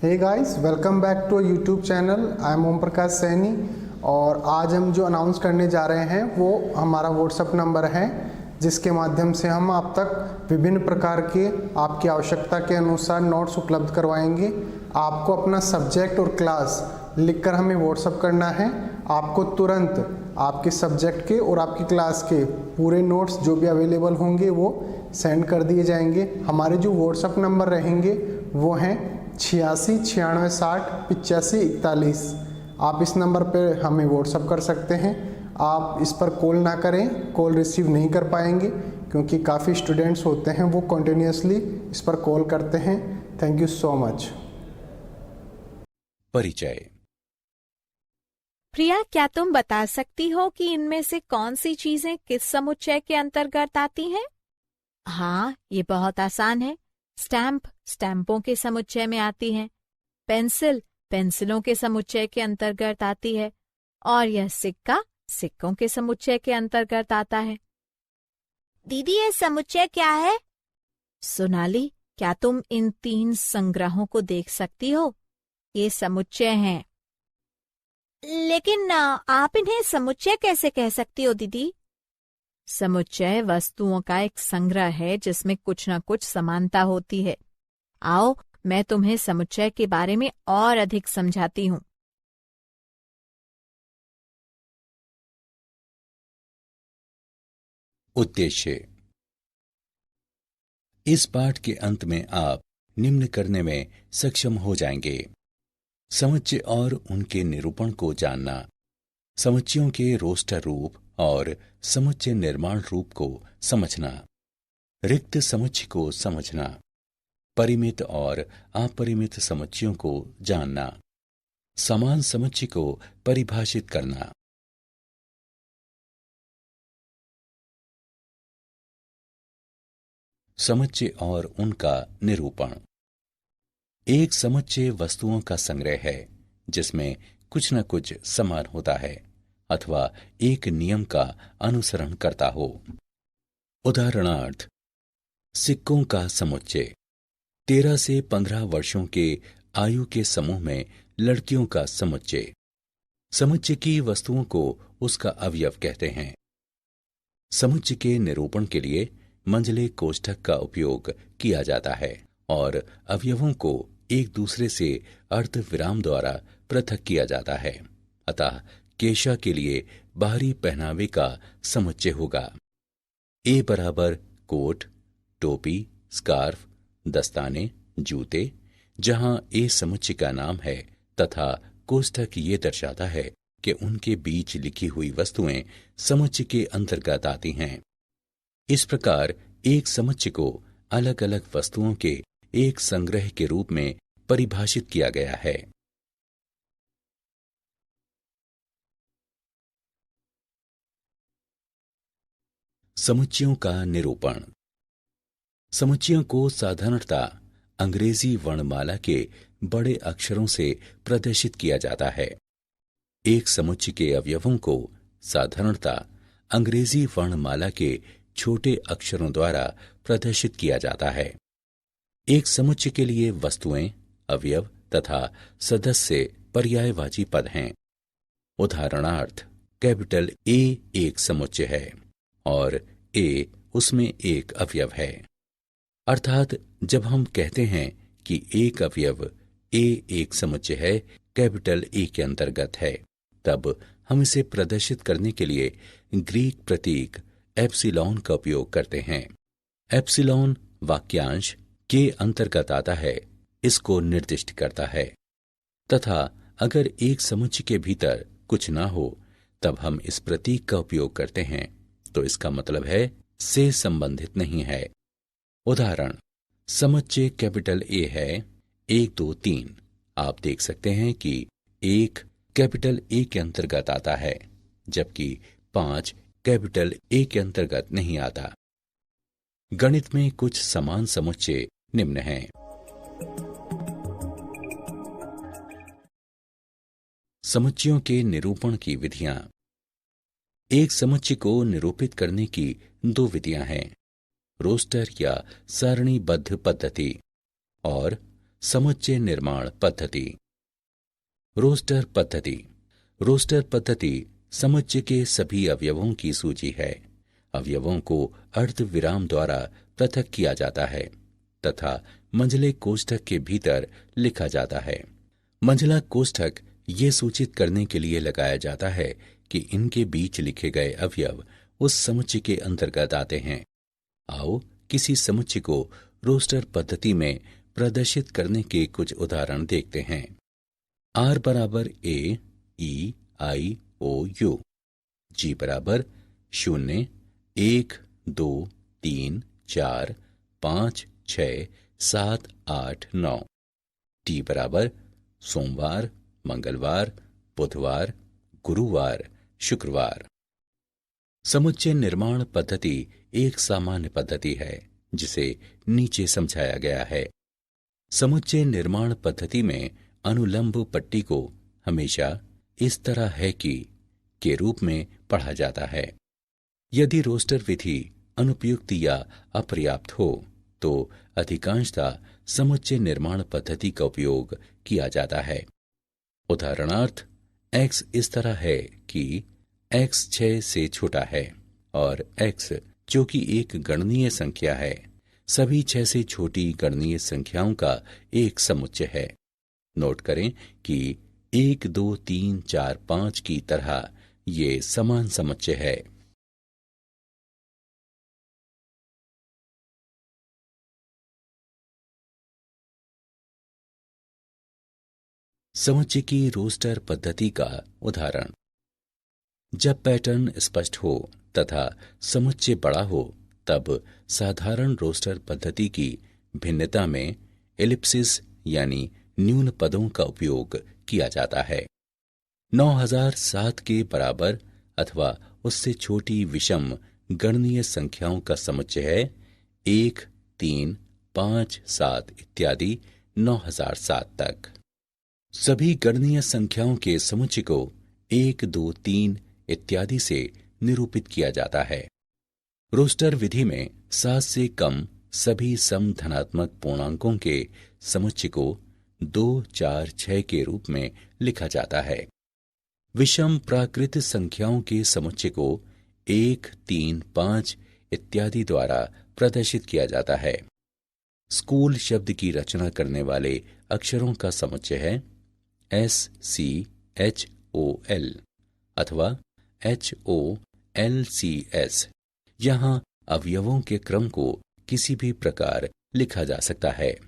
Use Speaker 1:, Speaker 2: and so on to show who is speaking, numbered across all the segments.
Speaker 1: Hey guys, welcome back to YouTube channel. I am Om Prakash Saini और आज हम जो अनाउंस करने जा रहे हैं वो हमारा व्हाट्सएप नंबर है, जिसके माध्यम से हम आप तक विभिन्न प्रकार के आपकी आवश्यकता के अनुसार नोट्स उपलब्ध करवाएंगे। आपको अपना सब्जेक्ट और क्लास लिखकर हमें व्हाट्सएप करना है। आपको तुरंत आपके सब्जेक्ट के और आपकी क्लास के पूरे नोट्स जो भी अवेलेबल होंगे वो सेंड कर दिए जाएंगे। हमारे जो व्हाट्सएप नंबर रहेंगे वो हैं 86 96 60 85 41। आप इस नंबर पर हमें व्हाट्सएप कर सकते हैं। आप इस पर कॉल ना करें, कॉल रिसीव नहीं कर पाएंगे क्योंकि काफ़ी स्टूडेंट्स होते हैं वो कंटिन्यूसली इस पर कॉल करते हैं। Thank you so much.
Speaker 2: परिचय।
Speaker 3: प्रिया, क्या तुम बता सकती हो कि इनमें से कौन सी चीजें किस समुच्चय के अंतर्गत आती हैं? हाँ, ये बहुत आसान है। स्टैम्प स्टैम्पों के समुच्चय में आती है, पेंसिल पेंसिलों के समुच्चय के अंतर्गत आती है और यह सिक्का सिक्कों के समुच्चय के अंतर्गत आता है। दीदी, ये समुच्चय क्या है? सोनाली, क्या तुम इन 3 संग्रहों को देख सकती हो? ये समुच्चय हैं। लेकिन आप इन्हें समुच्चय कैसे कह सकती हो दीदी? समुच्चय वस्तुओं का एक संग्रह है जिसमें कुछ न कुछ समानता होती है। आओ, मैं तुम्हें समुच्चय के बारे में और अधिक समझाती हूँ।
Speaker 2: उद्देश्य। इस पाठ के अंत में आप निम्न करने में सक्षम हो जाएंगे: समुच्चय और उनके निरूपण को जानना, समुच्चयों के रोस्टर रूप और समुच्चय निर्माण रूप को समझना, रिक्त समुच्चय को समझना, परिमित और अपरिमित समुच्चयों को जानना, समान समुच्चय को परिभाषित करना। समुच्चय और उनका निरूपण। एक समुच्चय वस्तुओं का संग्रह है जिसमें कुछ न कुछ समान होता है अथवा एक नियम का अनुसरण करता हो। उदाहरणार्थ, सिक्कों का समुच्चय। 13 से 15 वर्षों के आयु के समूह में लड़कियों का समुच्चय। समुच्चय की वस्तुओं को उसका अवयव कहते हैं। समुच्चय के निरूपण के लिए मंझले कोष्ठक का उपयोग किया जाता है और अवयवों को एक दूसरे से अर्ध विराम द्वारा पृथक किया जाता है। अतः केशा के लिए बाहरी पहनावे का समुच्चय होगा। ए बराबर कोट, टोपी, स्कार्फ, दस्ताने, जूते। जहां ए समुच्चय का नाम है तथा कोष्ठक ये दर्शाता है कि उनके बीच लिखी हुई वस्तुएं समुच्चय के अंतर्गत आती हैं। इस प्रकार एक समुच्चय को अलग अलग वस्तुओं के एक संग्रह के रूप में परिभाषित किया गया है। समुच्चयों का निरूपण। समुच्चयों को साधारणतः अंग्रेजी वर्णमाला के बड़े अक्षरों से प्रदर्शित किया जाता है। एक समुच्चय के अवयवों को साधारणतः अंग्रेजी वर्णमाला के छोटे अक्षरों द्वारा प्रदर्शित किया जाता है। एक समुच्चय के लिए वस्तुएं, अवयव तथा सदस्य पर्यायवाची पद हैं। उदाहरणार्थ, कैपिटल ए एक समुच्चय है और ए उसमें एक अवयव है। अर्थात जब हम कहते हैं कि एक अवयव ए एक समुच्चय है, कैपिटल ए के अंतर्गत है, तब हम इसे प्रदर्शित करने के लिए ग्रीक प्रतीक एप्सिलॉन का उपयोग करते हैं। एप्सिलॉन वाक्यांश के अंतर्गत आता है, इसको निर्दिष्ट करता है। तथा अगर एक समुच्चय के भीतर कुछ ना हो तब हम इस प्रतीक का उपयोग करते हैं, तो इसका मतलब है से संबंधित नहीं है। उदाहरण, समुच्चय कैपिटल ए है 1 2 3। आप देख सकते हैं कि 1 कैपिटल ए के अंतर्गत आता है जबकि 5 कैपिटल ए के अंतर्गत नहीं आता। गणित में कुछ समान समुच्चय निम्न हैं। समुच्चयों के निरूपण की विधियां। एक समुच्चय को निरूपित करने की 2 विधियां हैं: रोस्टर या सारणीबद्ध पद्धति और समुच्चय निर्माण पद्धति। रोस्टर पद्धति। रोस्टर पद्धति समुच्चय के सभी अवयवों की सूची है। अवयवों को अर्ध विराम द्वारा पृथक किया जाता है तथा मंझले कोष्ठक के भीतर लिखा जाता है। मंझला कोष्ठक ये सूचित करने के लिए लगाया जाता है कि इनके बीच लिखे गए अवयव उस समुच्चय के अंतर्गत आते हैं। आओ किसी समुच्चय को रोस्टर पद्धति में प्रदर्शित करने के कुछ उदाहरण देखते हैं। R बराबर A, E, I, O, U। G बराबर 0, 1, 2, 3, 4, 5, 6, 7, 8, 9। T बराबर सोमवार, मंगलवार, बुधवार, गुरुवार, शुक्रवार। समुच्चय निर्माण पद्धति एक सामान्य पद्धति है जिसे नीचे समझाया गया है। समुच्चय निर्माण पद्धति में अनुलंब पट्टी को हमेशा इस तरह है कि के रूप में पढ़ा जाता है। यदि रोस्टर विधि अनुपयुक्त या अपर्याप्त हो तो अधिकांशतः समुच्चय निर्माण पद्धति का उपयोग किया जाता है। उदाहरणार्थ x इस तरह है कि x 6 से छोटा है और x जो कि एक गणनीय संख्या है सभी 6 से छोटी गणनीय संख्याओं का एक समुच्चय है। नोट करें कि 1, 2, 3, 4, 5 की तरह ये समान समुच्चय है। समुच्चय की रोस्टर पद्धति का उदाहरण। जब पैटर्न स्पष्ट हो तथा समुच्चय बड़ा हो तब साधारण रोस्टर पद्धति की भिन्नता में एलिप्सिस यानी न्यून पदों का उपयोग किया जाता है। 9007 के बराबर अथवा उससे छोटी विषम गणनीय संख्याओं का समुच्चय है 1, 3, 5, 7 इत्यादि 9007 तक। सभी गणनीय संख्याओं के समुच्चय को 1, 2, 3 इत्यादि से निरूपित किया जाता है। रोस्टर विधि में 7 से कम सभी सम धनात्मक पूर्णांकों के समुच्चय को 2, 4, 6 के रूप में लिखा जाता है। विषम प्राकृत संख्याओं के समुच्चय को 1, 3, 5 इत्यादि द्वारा प्रदर्शित किया जाता है। स्कूल शब्द की रचना करने वाले अक्षरों का समुच्चय है SCHOL अथवा HOLCS। यहाँ अवयवों के क्रम को किसी भी प्रकार लिखा जा सकता है।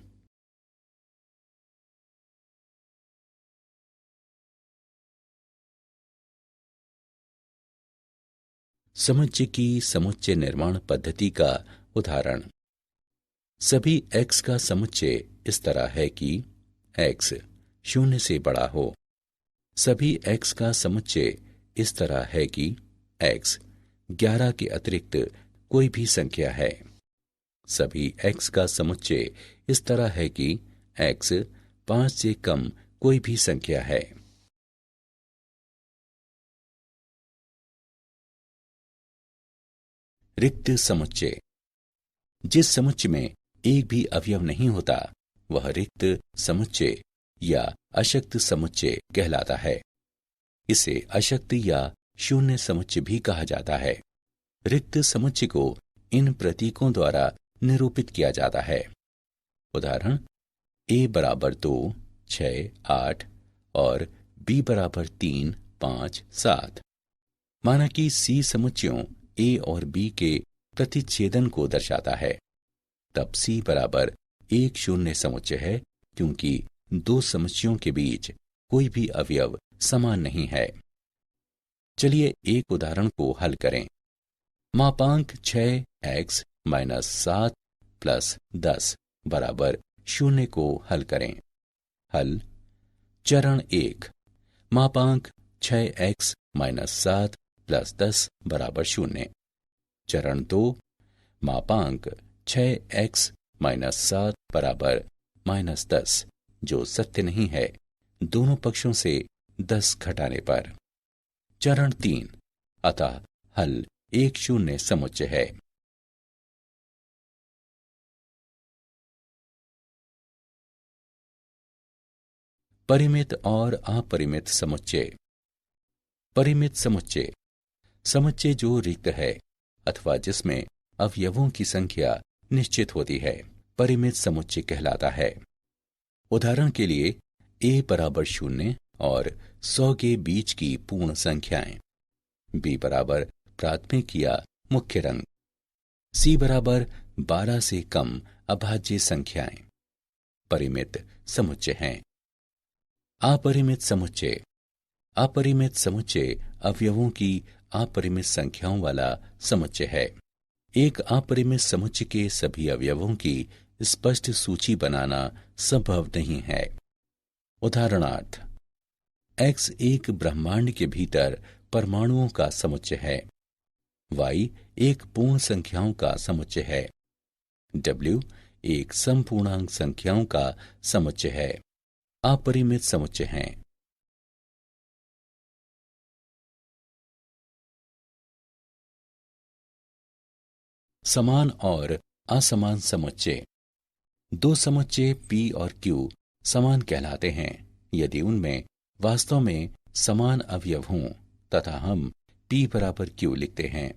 Speaker 2: समुच्चय की समुच्चय निर्माण पद्धति का उदाहरण। सभी x का समुच्चय इस तरह है कि x 0 से बड़ा हो। सभी x का समुच्चय इस तरह है कि x 11 के अतिरिक्त कोई भी संख्या है। सभी x का समुच्चय इस तरह है कि x 5 से कम कोई भी संख्या है। रिक्त समुच्चय। जिस समुच्चय में एक भी अवयव नहीं होता वह रिक्त समुच्चय या अशक्त समुच्चय कहलाता है। इसे अशक्त या शून्य समुच्चय भी कहा जाता है। रिक्त समुच्चय को इन प्रतीकों द्वारा निरूपित किया जाता है। उदाहरण a बराबर 2, 6, 8 और b बराबर 3, 5, 7। माना कि c समुच्चयों a और b के प्रतिच्छेदन को दर्शाता है, तब c बराबर एक शून्य समुच्चय है क्योंकि दो समुच्चयों के बीच कोई भी अवयव समान नहीं है। चलिए एक उदाहरण को हल करें। मापांक 6x - 7 + 10 बराबर 0 को हल करें। हल। चरण 1 मापांक 6x - 7 + 10 बराबर 0। चरण 2 मापांक 6x - 7 बराबर -10 जो सत्य नहीं है दोनों पक्षों से 10 घटाने पर। चरण 3 अतः हल एक शून्य समुच्चय है। परिमित और अपरिमित समुच्चय। परिमित समुच्चय समुच्चय जो रिक्त है अथवा जिसमें अवयवों की संख्या निश्चित होती है, परिमित समुच्चय कहलाता है। उदाहरण के लिए a बराबर 0 और 100 के बीच की पूर्ण संख्याएं, b बराबर प्राथमिक या मुख्य रंग, c बराबर 12 से कम अभाज्य संख्याएं परिमित समुच्चय हैं। अपरिमित समुच्चय अपरिमित समुच्चय अवयवों की अपरिमित संख्याओं वाला समुच्चय है। एक अपरिमित समुच्चय के सभी अवयवों की स्पष्ट सूची बनाना संभव नहीं है। उदाहरणार्थ, x एक ब्रह्मांड के भीतर परमाणुओं का समुच्चय है, y एक पूर्ण संख्याओं का समुच्चय है, w एक समपूर्णांक संख्याओं का समुच्चय है। अपरिमित समुच्चय हैं। समान और असमान समुच्चय। दो समुच्चय p और q समान कहलाते हैं यदि उनमें वास्तव में समान अवयव हों तथा हम p बराबर q लिखते हैं।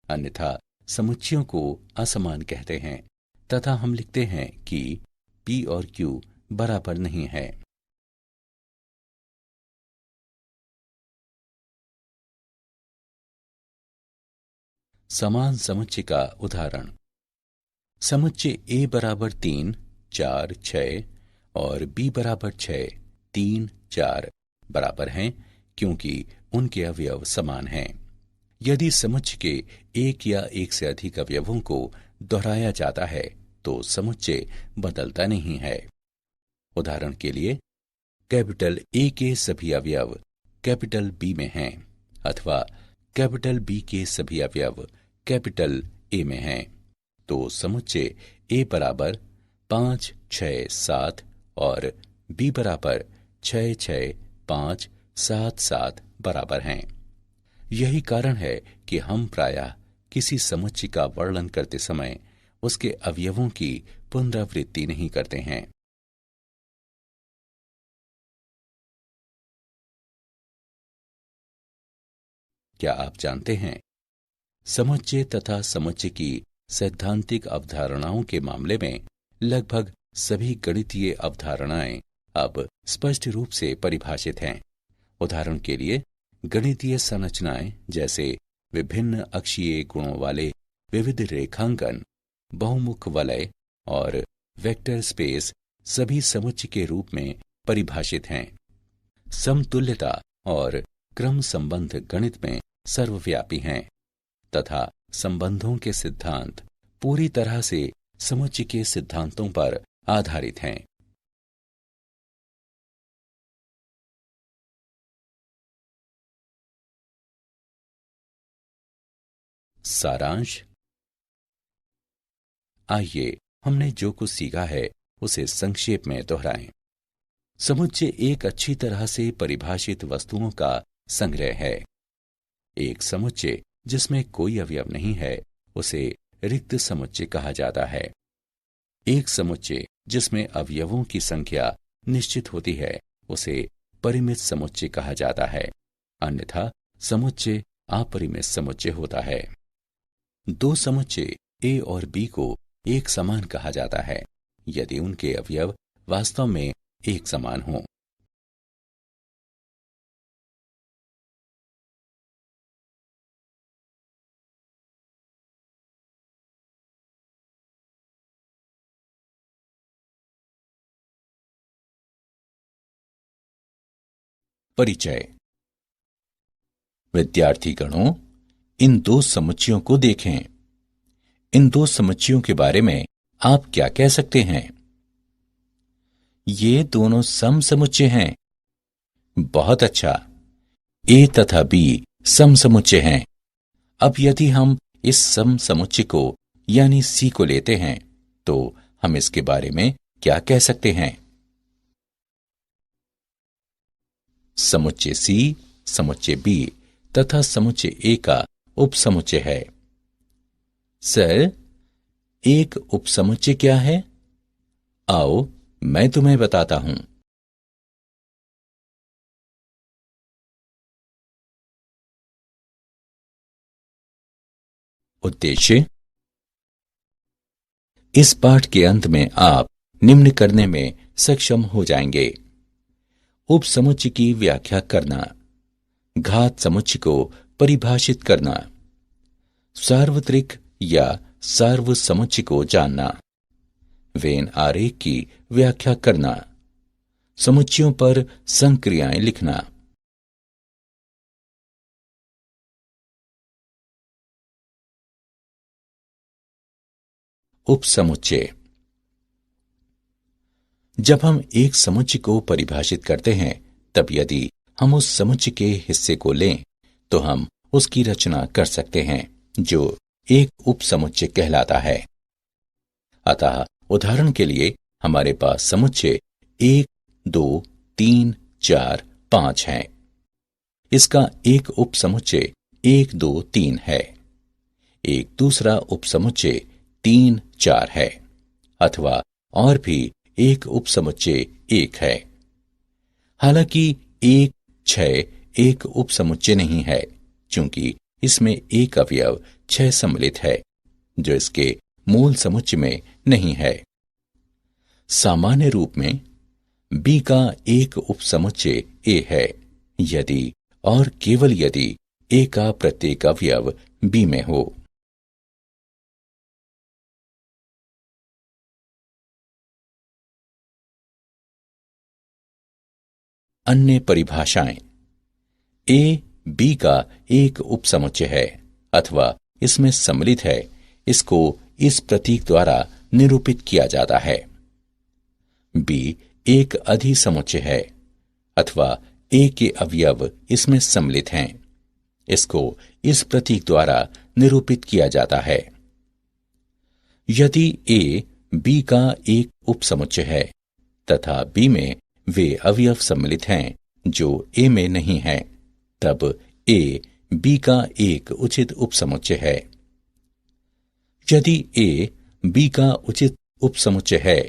Speaker 2: अन्यथा समुच्चयों को असमान कहते हैं तथा हम लिखते हैं कि p और q बराबर नहीं है। समान समुच्चय का उदाहरण, समुच्चय a बराबर 3, 4, 6 और b बराबर 6, 3, 4 बराबर हैं क्योंकि उनके अवयव समान हैं। यदि समुच्चय के एक या एक से अधिक अवयवों को दोहराया जाता है तो समुच्चय बदलता नहीं है। उदाहरण के लिए, कैपिटल A के सभी अवयव कैपिटल B में हैं अथवा कैपिटल B के सभी अवयव कैपिटल A में हैं, तो समुच्चय A बराबर 5, 6, 7 और B बराबर 6, 6, 5, 7, 7 बराबर हैं। यही कारण है कि हम प्रायः किसी समुच्चय का वर्णन करते समय उसके अवयवों की पुनरावृत्ति नहीं करते हैं। क्या आप जानते हैं, समुच्चय तथा समुच्चय की सैद्धांतिक अवधारणाओं के मामले में लगभग सभी गणितीय अवधारणाएं अब स्पष्ट रूप से परिभाषित हैं। उदाहरण के लिए, गणितीय संरचनाएं जैसे विभिन्न अक्षीय गुणों वाले विविध रेखांकन, बहुमुख वलय और वेक्टर स्पेस सभी समुच्चय के रूप में परिभाषित हैं। समतुल्यता और क्रम संबंध गणित में सर्वव्यापी हैं तथा संबंधों के सिद्धांत पूरी तरह से समुच्चय के सिद्धांतों पर आधारित हैं। सारांश। आइए हमने जो कुछ सीखा है उसे संक्षेप में दोहराएं। समुच्चय एक अच्छी तरह से परिभाषित वस्तुओं का संग्रह है। एक समुच्चय जिसमें कोई अवयव नहीं है उसे रिक्त समुच्चय कहा जाता है। एक समुच्चय जिसमें अवयवों की संख्या निश्चित होती है उसे परिमित समुच्चय कहा जाता है। अन्यथा समुच्चय अपरिमित समुच्चय होता है। दो समुच्चय A और B को एक समान कहा जाता है यदि उनके अवयव वास्तव में एक समान हों। परिचय। विद्यार्थीगणों, इन दो समुच्चयों को देखें। इन दो समुच्चयों के बारे में आप क्या कह सकते हैं? ये दोनों सम समुच्चय हैं। बहुत अच्छा। A तथा B सम समुच्चय हैं। अब यदि हम इस सम समुच्चय को यानी C को लेते हैं तो हम इसके बारे में क्या कह सकते हैं? समुच्चय C, समुच्चय B तथा समुच्चय A का उपसमुच्चय है। सर, एक उपसमुच्चय क्या है? आओ मैं तुम्हें बताता हूं। उद्देश्य। इस पाठ के अंत में आप निम्न करने में सक्षम हो जाएंगे: उपसमुच्चय की व्याख्या करना, घात समुच्चय को परिभाषित करना, सार्वत्रिक या सार्वसमुच्चय को जानना, वेन आरेख की व्याख्या करना, समुच्चयों पर संक्रियाएं लिखना। उपसमुच्चय। जब हम एक समुच्चय को परिभाषित करते हैं, तब यदि हम उस समुच्चय के हिस्से को लें तो हम उसकी रचना कर सकते हैं, जो एक उपसमुच्चय कहलाता है। अतः उदाहरण के लिए हमारे पास समुच्चय 1, 2, 3, 4, 5 हैं। इसका एक उपसमुच्चय 1, 2, 3 है। एक दूसरा उपसमुच्चय 3, 4 है, अथवा और भी एक उपसमुच्चय 1 है। हालांकि 1, 6 एक उपसमुच्चय नहीं है, क्योंकि इसमें एक अवयव 6 सम्मिलित है, जो इसके मूल समुच्चय में नहीं है। सामान्य रूप में B का एक उपसमुच्चय A है, यदि और केवल यदि A का प्रत्येक अवयव B में हो। अन्य परिभाषाएं। A B का एक उपसमुच्चय है अथवा इसमें सम्मिलित है, इसको इस प्रतीक द्वारा निरूपित किया जाता है। B एक अधिसमुच्चय है अथवा A के अवयव इसमें सम्मिलित हैं, इसको इस प्रतीक द्वारा निरूपित किया जाता है। यदि A B का एक उपसमुच्चय है तथा B में वे अवयव सम्मिलित हैं जो A में नहीं हैं, तब A B का एक उचित उपसमुच्चय है। यदि A B का उचित उपसमुच्चय है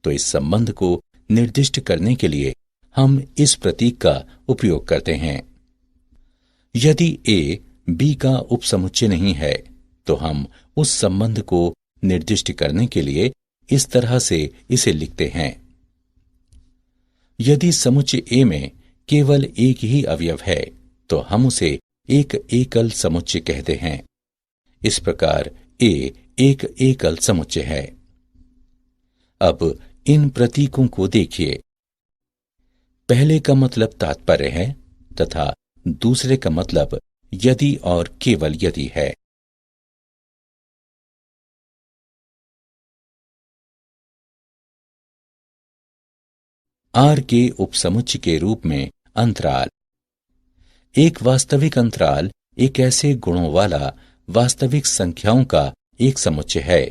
Speaker 2: तो इस संबंध को निर्दिष्ट करने के लिए हम इस प्रतीक का उपयोग करते हैं। यदि A B का उपसमुच्चय नहीं है तो हम उस संबंध को निर्दिष्ट करने के लिए इस तरह से इसे लिखते हैं। यदि समुच्चय A में केवल एक ही अवयव है तो हम उसे एक एकल समुच्चय कहते हैं। इस प्रकार A एक एकल समुच्चय है। अब इन प्रतीकों को देखिए। पहले का मतलब तात्पर्य है तथा दूसरे का मतलब यदि और केवल यदि है। R के उपसमुच्चय के रूप में अंतराल। एक वास्तविक अंतराल एक ऐसे गुणों वाला वास्तविक संख्याओं का एक समुच्चय है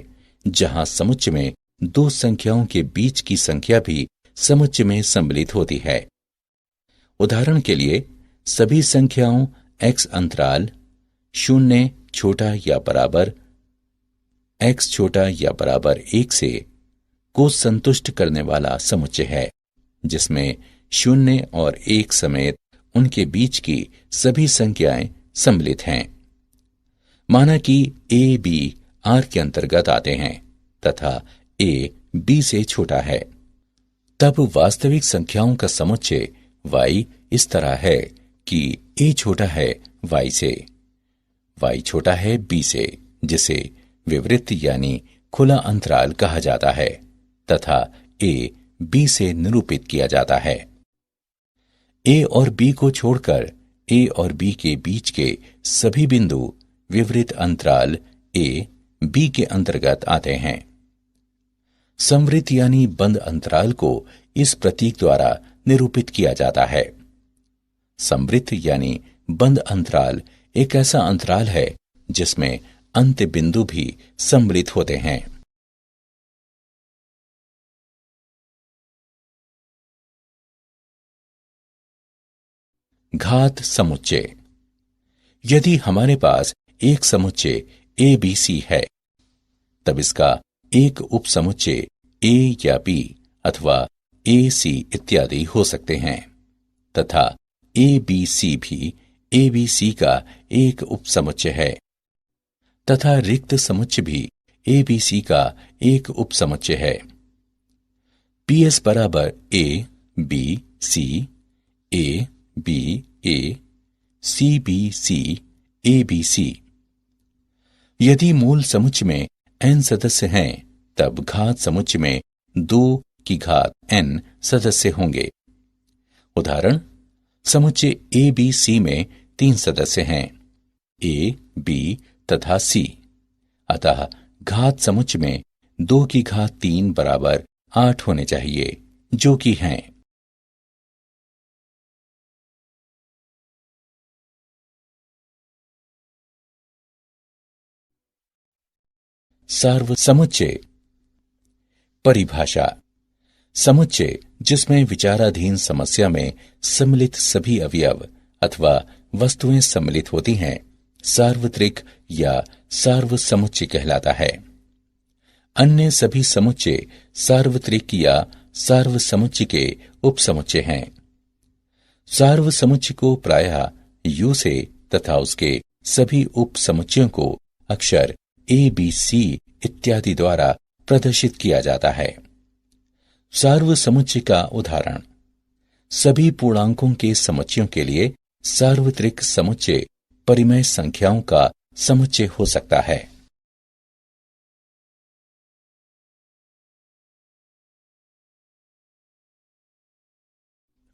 Speaker 2: जहां समुच्चय में दो संख्याओं के बीच की संख्या भी समुच्चय में सम्मिलित होती है। उदाहरण के लिए सभी संख्याओं x अंतराल 0 छोटा या बराबर x छोटा या बराबर 1 से को संतुष्ट करने वाला समुच्चय है, जिसमें 0 और 1 समेत उनके बीच की सभी संख्याएं सम्मिलित हैं। माना कि a b R के अंतर्गत आते हैं तथा a b से छोटा है, तब वास्तविक संख्याओं का समुच्चय y इस तरह है कि a छोटा है y से, y छोटा है b से, जिसे विवृत यानी खुला अंतराल कहा जाता है, तथा a b से निरूपित किया जाता है। a और b को छोड़कर a और b के बीच के सभी बिंदु विवृत अंतराल a b के अंतर्गत आते हैं। संवृत यानी बंद अंतराल को इस प्रतीक द्वारा निरूपित किया जाता है। संवृत यानी बंद अंतराल एक ऐसा अंतराल है जिसमें अंत्य बिंदु भी सम्मिलित होते हैं। घात समुच्चय। यदि हमारे पास एक समुच्चय ABC है, तब इसका एक उपसमुच्चय A या B अथवा AC इत्यादि हो सकते हैं, तथा ABC भी ABC का एक उपसमुच्चय है। तथा रिक्त समुच्चय भी ABC का एक उपसमुच्चय है। PS बराबर A B C A B A C B C A B C। यदि मूल समुच्चय में n सदस्य हैं तब घात समुच्चय में 2 की घात n सदस्य होंगे। उदाहरण, समुच्चय ABC में 3 सदस्य हैं, A, B तथा C। अतः घात समुच्चय में 2 की घात 3 बराबर 8 होने चाहिए, जो कि हैं। सार्वसमुच्चय। परिभाषा। समुच्चय जिसमें विचाराधीन समस्या में सम्मिलित सभी अवयव अथवा वस्तुएं सम्मिलित होती हैं, सार्वत्रिक या सार्वसमुच्चय कहलाता है। अन्य सभी समुच्चय सार्वत्रिक या सार्वसमुच्चय के उपसमुच्चय हैं। सार्वसमुच्चय को प्रायः U से तथा उसके सभी उपसमुच्चयों को अक्षर A, B, C इत्यादि द्वारा प्रदर्शित किया जाता है। सार्वसमुच्चय का उदाहरण, सभी पूर्णांकों के समुच्चयों के लिए सार्वत्रिक समुच्चय परिमेय संख्याओं का समुच्चय हो सकता है।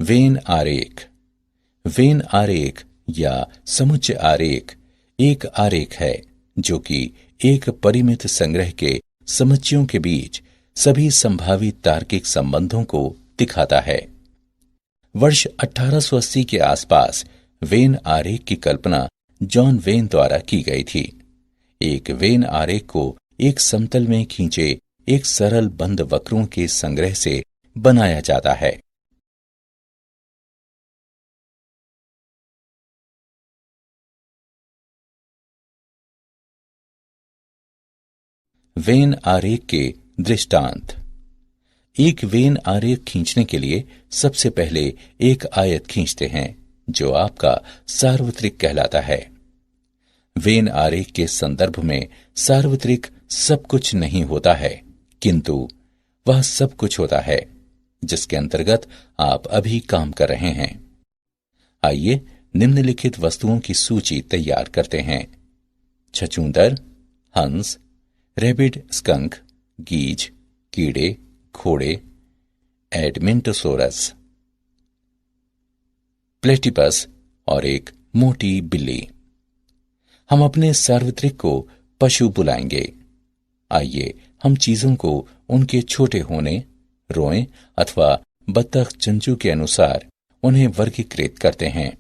Speaker 2: वेन आरेख। वेन आरेख या समुच्चय आरेख एक आरेख है जो कि एक परिमित संग्रह के समुच्चयों के बीच सभी संभावित तार्किक संबंधों को दिखाता है। वर्ष 1880 के आसपास वेन आरेख की कल्पना जॉन वेन द्वारा की गई थी। एक वेन आरेख को एक समतल में खींचे एक सरल बंद वक्रों के संग्रह से बनाया जाता है। वेन आरेख के दृष्टांत। एक वेन आरेख खींचने के लिए सबसे पहले एक आयत खींचते हैं जो आपका सार्वत्रिक कहलाता है। वेन आरेख के संदर्भ में सार्वत्रिक सब कुछ नहीं होता है, किंतु वह सब कुछ होता है जिसके अंतर्गत आप अभी काम कर रहे हैं। आइए निम्नलिखित वस्तुओं की सूची तैयार करते हैं। छछूंदर, हंस, रेबिड, स्कंक, गीज, कीड़े, घोड़े, एडमेंटोसोरस, प्लेटिपस और एक मोटी बिल्ली। हम अपने सार्वत्रिक को पशु बुलाएंगे। आइए हम चीजों को उनके छोटे होने, रोए अथवा बत्तख चंचू के अनुसार उन्हें वर्गीकृत करते हैं।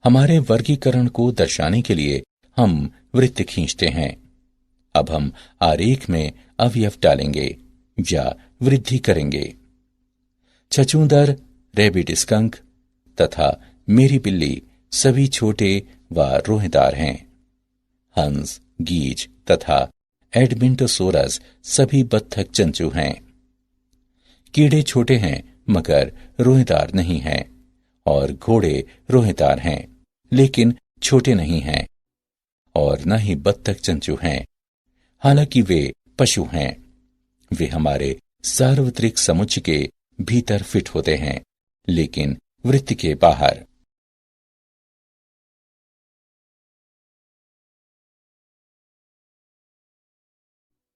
Speaker 2: हमारे वर्गीकरण को दर्शाने के लिए हम वृत्त खींचते हैं। अब हम आरेख में अवयव डालेंगे या वृद्धि करेंगे। छछूंदर, रेबिड, स्कंक तथा मेरी बिल्ली सभी छोटे व रोहेदार हैं। हंस, गीज तथा एडमेंटोसोरस सभी बत्तख चंचू हैं। कीड़े छोटे हैं मगर रोहेदार नहीं हैं, और घोड़े रोहेदार हैं लेकिन छोटे नहीं हैं, और न ही बत्तख चंचू हैं, हालांकि वे पशु हैं। वे हमारे सार्वत्रिक समुच्चय के भीतर फिट होते हैं, लेकिन वृत्त के बाहर।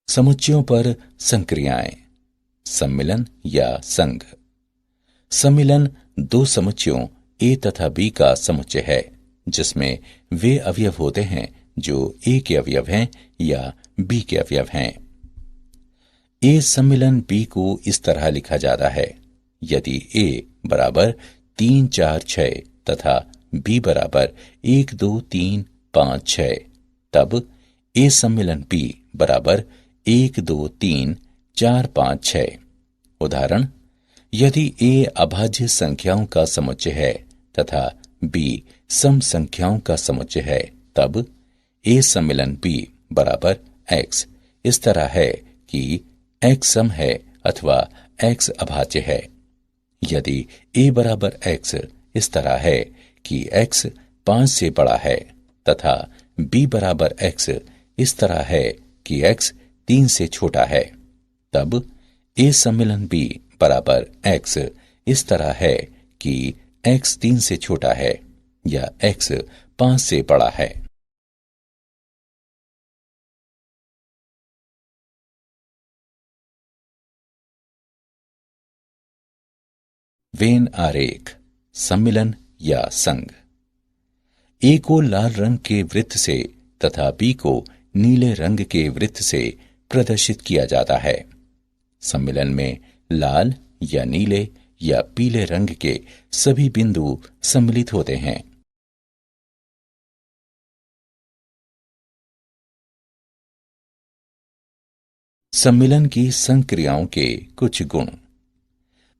Speaker 2: समुच्चयों पर संक्रियाएं। सम्मिलन या संघ। सम्मिलन दो समुच्चयों A तथा B का समुच्चय है जिसमें वे अवयव होते हैं जो A के अवयव हैं या B के अवयव हैं। A सम्मिलन B को इस तरह लिखा जाता है। यदि A बराबर 3, 4, 6 तथा B बराबर 1, 2, 3, 5, 6, तब A सम्मिलन B बराबर 1, 2, 3, 4, 5, 6। उदाहरण, यदि A अभाज्य संख्याओं का समुच्चय है तथा B सम संख्याओं का समुच्चय है, तब A सम्मिलन B बराबर X इस तरह है कि X सम है अथवा X अभाज्य है। यदि A बराबर X इस तरह है कि X 5 से बड़ा है तथा B बराबर X इस तरह है कि x 3 से छोटा है, तब a सम्मिलन b बराबर x इस तरह है कि x 3 से छोटा है या x 5 से बड़ा है। वेन आरेख, सम्मिलन या संघ। ए को लाल रंग के वृत्त से तथा बी को नीले रंग के वृत्त से प्रदर्शित किया जाता है। सम्मिलन में लाल या नीले या पीले रंग के सभी बिंदु सम्मिलित होते हैं। सम्मिलन की संक्रियाओं के कुछ गुण।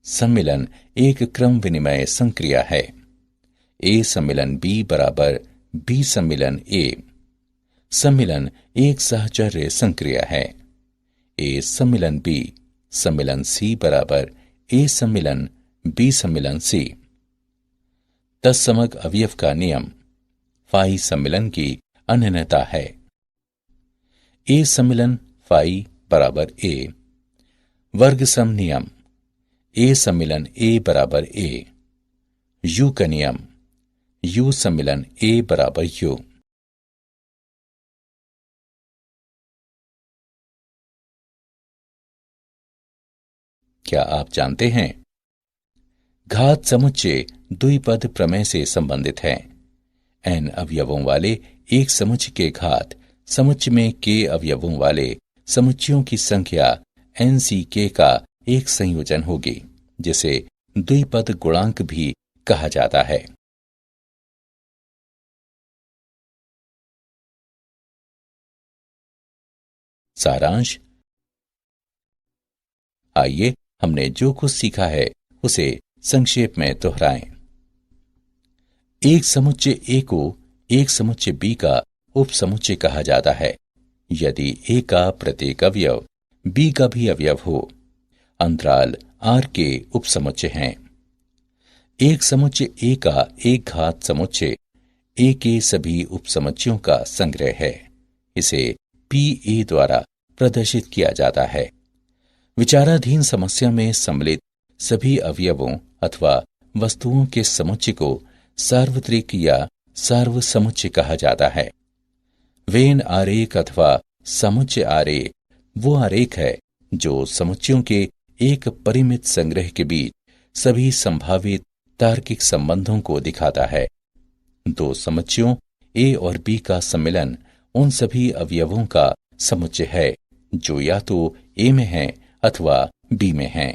Speaker 2: सम्मिलन एक क्रम विनिमय संक्रिया है। ए सम्मिलन बी बराबर बी सम्मिलन ए। सम्मिलन एक सहचर्य संक्रिया है। ए सम्मिलन बी सम्मिलन सी बराबर ए सम्मिलन बी सम्मिलन सी। तत्समक अवयव का नियम फाई सम्मिलन की अनन्यता है। ए सम्मिलन फाई बराबर ए। वर्ग सम नियम ए सम्मिलन ए बराबर ए। यू का नियम यू सम्मिलन ए बराबर यू। क्या आप जानते हैं घात समुच्चय द्विपद प्रमेय से संबंधित है। n अवयवों वाले एक समुच्चय के घात समुच्चय में k अवयवों वाले समुच्चयों की संख्या nck का एक संयोजन होगी, जिसे द्विपद गुणांक भी कहा जाता है। सारांश। आइए हमने जो कुछ सीखा है उसे संक्षेप में दोहराएं। एक समुच्चय ए को एक समुच्चय बी का उपसमुच्चय कहा जाता है यदि ए का प्रत्येक अवयव बी का भी अवयव हो। अंतराल आर के उपसमुच्चय हैं। एक समुच्चय ए का एक घात समुच्चय ए के सभी उपसमुच्चयों का संग्रह है। इसे पी ए द्वारा प्रदर्शित किया जाता है। विचाराधीन समस्या में सम्मिलित सभी अवयवों अथवा वस्तुओं के समुच्चय को सार्वत्रिक या सार्वसमुच्चय कहा जाता है। वेन आरेख अथवा समुच्चय आरेख वो आरेख है जो समुच्चयों के एक परिमित संग्रह के बीच सभी संभावित तार्किक संबंधों को दिखाता है। दो समुच्चयों ए और बी का सम्मिलन उन सभी अवयवों का समुच्चय है जो या तो ए में है अथवा बी में है।